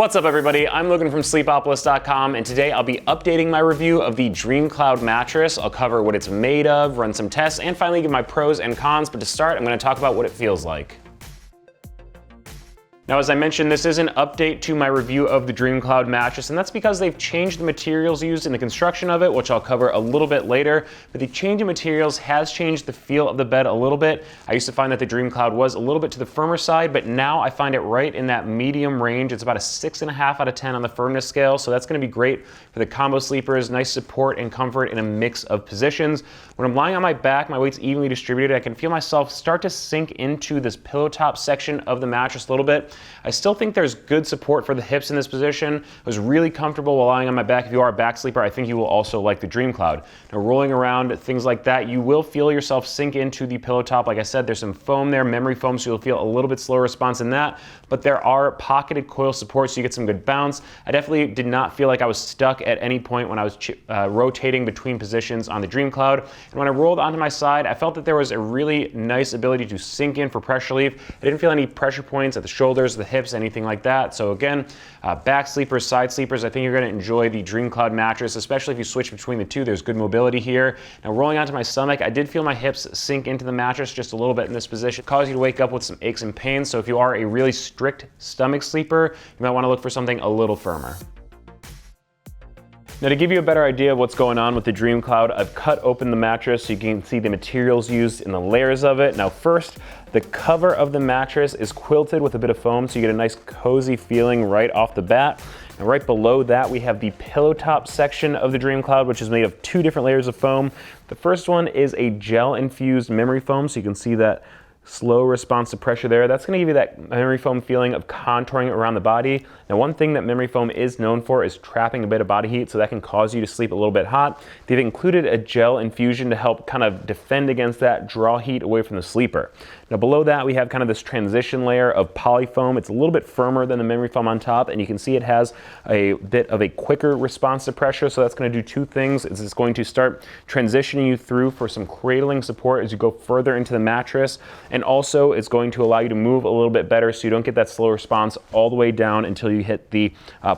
What's up everybody, I'm Logan from Sleepopolis.com and today I'll be updating my review of the DreamCloud Mattress. I'll cover what it's made of, run some tests, and finally give my pros and cons, but to start I'm going to talk about what it feels like. Now, as I mentioned, this is an update to my review of the DreamCloud Mattress, and that's because they've changed the materials used in the construction of it, which I'll cover a little bit later. But the change in materials has changed the feel of the bed a little bit. I used to find that the DreamCloud was a little bit to the firmer side, but now I find it right in that medium range. It's about a 6.5 out of 10 on the firmness scale, so that's going to be great for the combo sleepers. Nice support and comfort in a mix of positions. When I'm lying on my back, my weight's evenly distributed. I can feel myself start to sink into this pillow top section of the mattress a little bit. I still think there's good support for the hips in this position. I was really comfortable while lying on my back. If you are a back sleeper, I think you will also like the DreamCloud. Now, rolling around, things like that, you will feel yourself sink into the pillow top. Like I said, there's some foam there, memory foam, so you'll feel a little bit slower response in that, but there are pocketed coil supports, so you get some good bounce. I definitely did not feel like I was stuck at any point when I was rotating between positions on the DreamCloud. And when I rolled onto my side, I felt that there was a really nice ability to sink in for pressure relief. I didn't feel any pressure points at the shoulders, the hips, anything like that. So again, back sleepers, side sleepers, I think you're going to enjoy the DreamCloud mattress, especially if you switch between the two. There's good mobility here. Now, rolling onto my stomach, I did feel my hips sink into the mattress just a little bit in this position, cause you to wake up with some aches and pains. So if you are a really strict stomach sleeper, you might want to look for something a little firmer. Now, to give you a better idea of what's going on with the DreamCloud, I've cut open the mattress so you can see the materials used in the layers of it. Now, first, the cover of the mattress is quilted with a bit of foam, so you get a nice cozy feeling right off the bat. And right below that, we have the pillow top section of the DreamCloud, which is made of two different layers of foam. The first one is a gel-infused memory foam, so you can see that slow response to pressure there. That's going to give you that memory foam feeling of contouring around the body. Now, one thing that memory foam is known for is trapping a bit of body heat, so that can cause you to sleep a little bit hot. They've included a gel infusion to help kind of defend against that, draw heat away from the sleeper. Now, below that, we have kind of this transition layer of polyfoam. It's a little bit firmer than the memory foam on top, and you can see it has a bit of a quicker response to pressure, so that's going to do two things. It's going to start transitioning you through for some cradling support as you go further into the mattress, and also it's going to allow you to move a little bit better so you don't get that slow response all the way down until you hit the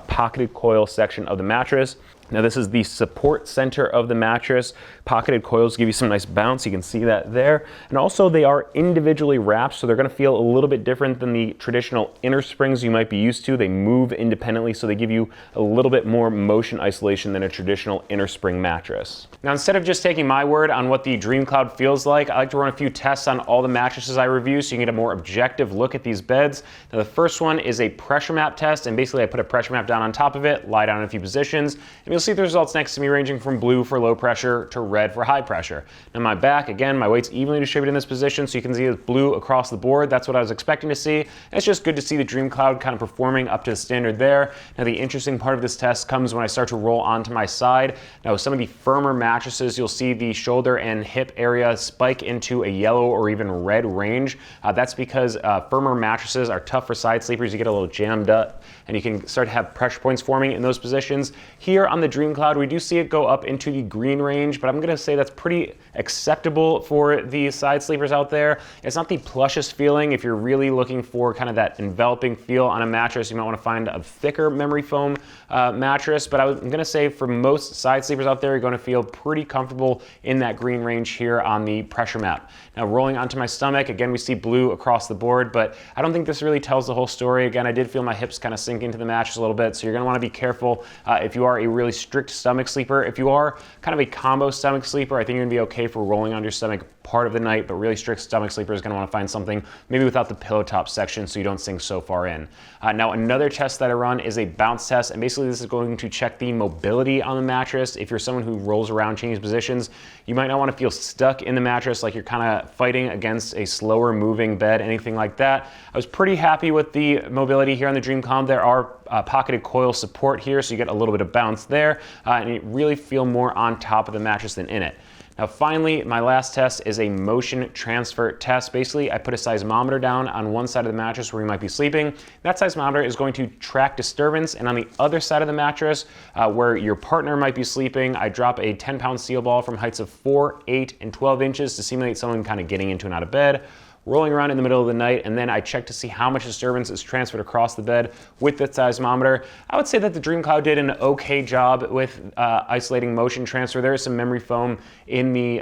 pocketed coil section of the mattress. Now, this is the support center of the mattress. Pocketed coils give you some nice bounce. You can see that there. And also, they are individually wrapped, so they're going to feel a little bit different than the traditional inner springs you might be used to. They move independently, so they give you a little bit more motion isolation than a traditional inner spring mattress. Now, instead of just taking my word on what the DreamCloud feels like, I like to run a few tests on all the mattresses I review so you can get a more objective look at these beds. Now, the first one is a pressure map test, and basically I put a pressure map down on top of it, lie down in a few positions, and you'll see the results next to me ranging from blue for low pressure to red for high pressure. Now, my back, again, my weight's evenly distributed in this position, so you can see it's blue across the board. That's what I was expecting to see. And it's just good to see the DreamCloud kind of performing up to the standard there. Now, the interesting part of this test comes when I start to roll onto my side. Now, with some of the firmer mattresses, you'll see the shoulder and hip area spike into a yellow or even red range. That's because firmer mattresses are tough for side sleepers. You get a little jammed up, and you can start to have pressure points forming in those positions. Here on the DreamCloud, we do see it go up into the green range, but I'm going to say that's pretty acceptable for the side sleepers out there. It's not the plushest feeling. If you're really looking for kind of that enveloping feel on a mattress, you might want to find a thicker memory foam mattress, but I'm going to say for most side sleepers out there, you're going to feel pretty comfortable in that green range here on the pressure map. Now, rolling onto my stomach, again, we see blue across the board, but I don't think this really tells the whole story. Again, I did feel my hips kind of sink into the mattress a little bit, so you're going to want to be careful if you are a really strict stomach sleeper. If you are kind of a combo stomach sleeper, I think you're going to be okay for rolling on your stomach part of the night, but really strict stomach sleeper is going to want to find something maybe without the pillow top section so you don't sink so far in. Now, another test that I run is a bounce test, and basically this is going to check the mobility on the mattress. If you're someone who rolls around, changes positions, you might not want to feel stuck in the mattress like you're kind of fighting against a slower moving bed, anything like that. I was pretty happy with the mobility here on the DreamCloud. There are pocketed coil support here, so you get a little bit of bounce there, and you really feel more on top of the mattress than in it. Now, finally, my last test is a motion transfer test. Basically, I put a seismometer down on one side of the mattress where you might be sleeping. That seismometer is going to track disturbance, and on the other side of the mattress where your partner might be sleeping, I drop a 10-pound steel ball from heights of 4, 8, and 12 inches to simulate someone kind of getting into and out of bed. rolling around in the middle of the night, and then I check to see how much disturbance is transferred across the bed with the seismometer. I would say that the DreamCloud did an okay job with isolating motion transfer. There is some memory foam in the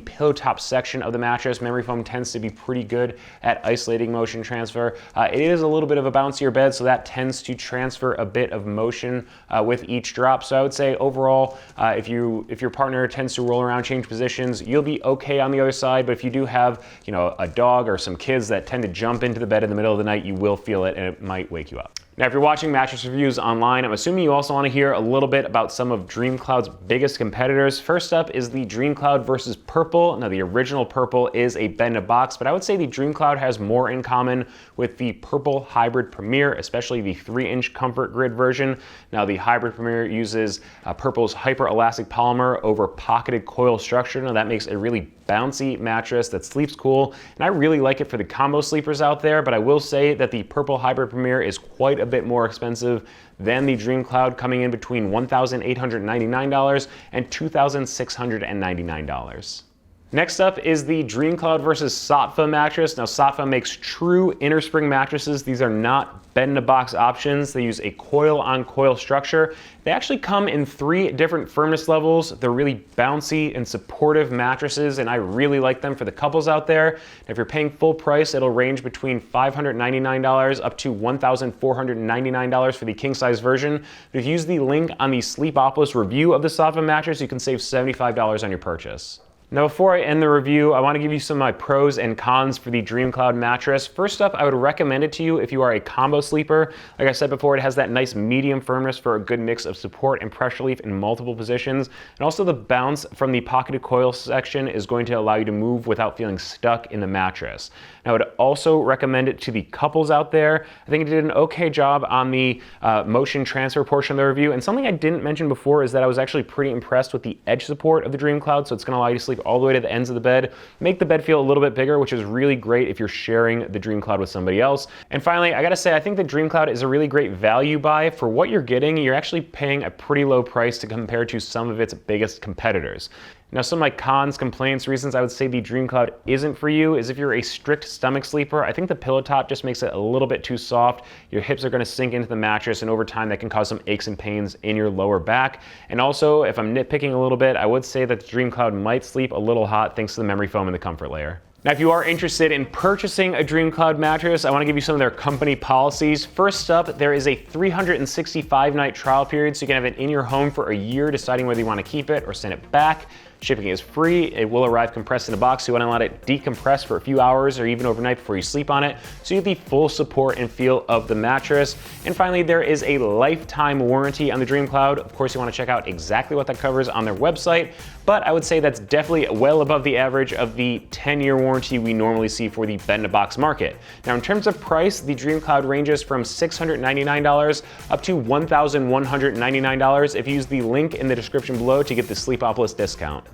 pillow top section of the mattress. Memory foam tends to be pretty good at isolating motion transfer. It is a little bit of a bouncier bed, so that tends to transfer a bit of motion with each drop. So I would say overall, if your partner tends to roll around, change positions, you'll be okay on the other side. But if you do have, a dog or some kids that tend to jump into the bed in the middle of the night, you will feel it and it might wake you up. Now, if you're watching mattress reviews online, I'm assuming you also want to hear a little bit about some of DreamCloud's biggest competitors. First up is the DreamCloud versus Purple. Now, the original Purple is a bed-in-a-box, but I would say the DreamCloud has more in common with the Purple Hybrid Premier, especially the 3-inch comfort grid version. Now, the Hybrid Premier uses Purple's hyper-elastic polymer over pocketed coil structure. Now, that makes a really bouncy mattress that sleeps cool, and I really like it for the combo sleepers out there, but I will say that the Purple Hybrid Premier is quite a bit more expensive than the DreamCloud, coming in between $1,899 and $2,699. Next up is the DreamCloud versus Saatva mattress. Now, Saatva makes true inner spring mattresses. These are not bed-in-a-box options. They use a coil-on-coil structure. They actually come in 3 different firmness levels. They're really bouncy and supportive mattresses, and I really like them for the couples out there. If you're paying full price, it'll range between $599 up to $1,499 for the king-size version. But if you use the link on the Sleepopolis review of the Saatva mattress, you can save $75 on your purchase. Now, before I end the review, I want to give you some of my pros and cons for the DreamCloud mattress. First up, I would recommend it to you if you are a combo sleeper. Like I said before, it has that nice medium firmness for a good mix of support and pressure relief in multiple positions. And also the bounce from the pocketed coil section is going to allow you to move without feeling stuck in the mattress. Now, I would also recommend it to the couples out there. I think it did an okay job on the motion transfer portion of the review. And something I didn't mention before is that I was actually pretty impressed with the edge support of the DreamCloud. So it's going to allow you to sleep all the way to the ends of the bed, make the bed feel a little bit bigger, which is really great if you're sharing the DreamCloud with somebody else. And finally, I gotta say, I think the DreamCloud is a really great value buy. For what you're getting, you're actually paying a pretty low price to compare to some of its biggest competitors. Now, some of my cons, complaints, reasons I would say the DreamCloud isn't for you is if you're a strict stomach sleeper. I think the pillow top just makes it a little bit too soft. Your hips are going to sink into the mattress, and over time that can cause some aches and pains in your lower back. And also, if I'm nitpicking a little bit, I would say that the DreamCloud might sleep a little hot thanks to the memory foam and the comfort layer. Now, if you are interested in purchasing a DreamCloud mattress, I want to give you some of their company policies. First up, there is a 365-night trial period, so you can have it in your home for a year, deciding whether you want to keep it or send it back. Shipping is free. It will arrive compressed in a box, so you want to let it decompress for a few hours or even overnight before you sleep on it, so you get the full support and feel of the mattress. And finally, there is a lifetime warranty on the DreamCloud. Of course, you want to check out exactly what that covers on their website, but I would say that's definitely well above the average of the 10-year warranty we normally see for the bed-in-a-box market. Now, in terms of price, the DreamCloud ranges from $699 up to $1,199 if you use the link in the description below to get the Sleepopolis discount.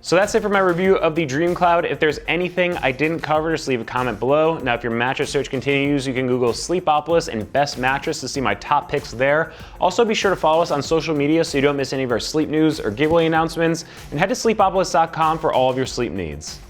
So that's it for my review of the DreamCloud. If there's anything I didn't cover, just leave a comment below. Now, if your mattress search continues, you can Google Sleepopolis and Best Mattress to see my top picks there. Also, be sure to follow us on social media so you don't miss any of our sleep news or giveaway announcements. And head to sleepopolis.com for all of your sleep needs.